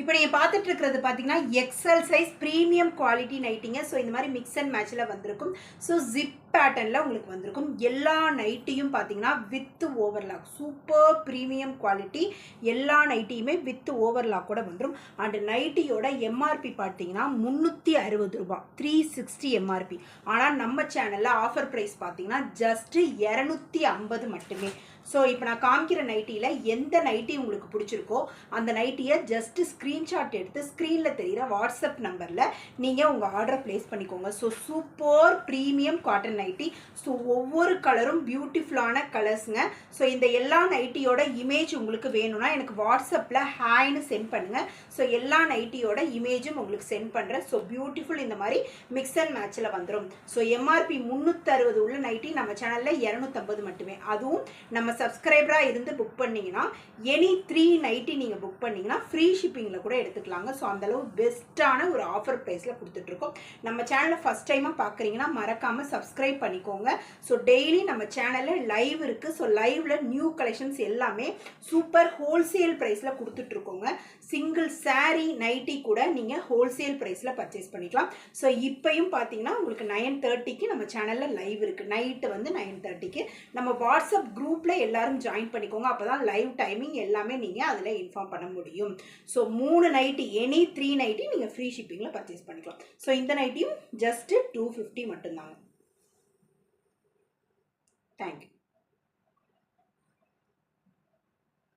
இப்போ நீங்கள் பார்த்துட்டு இருக்கிறது பார்த்தீங்கன்னா எக்ஸல் சைஸ் ப்ரீமியம் குவாலிட்டி நைட்டிங்க. ஸோ இந்த மாதிரி மிக்ஸ் அண்ட் மேட்சில் வந்திருக்கும். ஸோ ஜிப் பேட்டர்னில் உங்களுக்கு வந்திருக்கும். எல்லா நைட்டியும் பார்த்தீங்கன்னா with overlock, super premium quality. எல்லா நைட்டியுமே வித் ஓவர்லாக் கூட வந்துடும். அண்ட் நைட்டியோட எம்ஆர்பி பார்த்தீங்கன்னா 360 ரூபா, 360 எம்ஆர்பி. ஆனால் நம்ம சேனலில் ஆஃபர் ப்ரைஸ் பார்த்தீங்கன்னா ஜஸ்ட் 250 மட்டுமே. ஸோ இப்போ நான் காமிக்கிற நைட்டியில் எந்த நைட்டி உங்களுக்கு பிடிச்சிருக்கோ அந்த நைட்டியை ஜஸ்ட் ஸ்க்ரீன்ஷாட் எடுத்து ஸ்க்ரீனில் தெரிகிற வாட்ஸ்அப் நம்பரில் நீங்கள் உங்கள் ஆர்டரை ப்ளேஸ் பண்ணிக்கோங்க. So super premium cotton nightie. So ஒவ்வொரு கலரும் பியூட்டிஃபுல்லான கலர்ஸுங்க. ஸோ இந்த எல்லா நைட்டியோட இமேஜ் உங்களுக்கு வேணும்னா எனக்கு வாட்ஸ்அப்பில் ஹாய்னு சென்ட் பண்ணுங்கள். ஸோ எல்லா நைட்டியோட இமேஜும் உங்களுக்கு சென்ட் பண்ணுறேன். ஸோ பியூட்டிஃபுல் இந்த மாதிரி மிக்ஸ் அண்ட் மேட்சில் வந்துடும். ஸோ எம்ஆர்பி 360 உள்ள நைட்டி நம்ம சேனலில் 250 மட்டுமே. அதுவும் நம்ம சப்ஸ்கிரைபராக இருந்து புக் பண்ணிங்கன்னா எனி 3 நைட்டி நீங்கள் புக் பண்ணிங்கன்னா ஃப்ரீ ஷிப்பிங்கில் கூட எடுத்துக்கலாங்க. ஸோ அந்தளவு பெஸ்ட்டான ஒரு ஆஃபர் ப்ரைஸில் கொடுத்துட்ருக்கோம். நம்ம சேனலை ஃபஸ்ட் டைமாக பார்க்குறீங்கன்னா மறக்காமல் சப்ஸ்கிரைப் பண்ணிக்கோங்க. ஸோ டெய்லி நம்ம சேனலில் லைவ் இருக்குது. ஸோ லைவில் நியூ கலெக்ஷன்ஸ் எல்லாமே சூப்பர் ஹோல்சேல் ப்ரைஸில் கொடுத்துட்ருக்கோங்க. சிங்கிள் சாரீ நைட்டி கூட நீங்கள் ஹோல்சேல் ப்ரைஸில் பர்ச்சேஸ் பண்ணிக்கலாம். ஸோ இப்போயும் பார்த்தீங்கன்னா உங்களுக்கு 9:30க்கு நம்ம சேனலில் லைவ் இருக்குது. நைட்டு வந்து 9:30க்கு நம்ம வாட்ஸ்அப் குரூப்பில் எல்லாரும் ஜாயின் பண்ணிக்கோங்க. அப்போ தான் லைவ் டைமிங் எல்லாமே நீங்கள் அதில் இன்ஃபார்ம் பண்ண முடியும். ஸோ 3 நைட்டி எனி 3 நைட்டி நீங்கள் ஃப்ரீ ஷிப்பிங்கில் பர்ச்சேஸ் பண்ணிக்கலாம். ஸோ இந்த நைட்டியும் ஜஸ்ட்டு 250 மட்டும்தாங்க. தேங்க்யூ.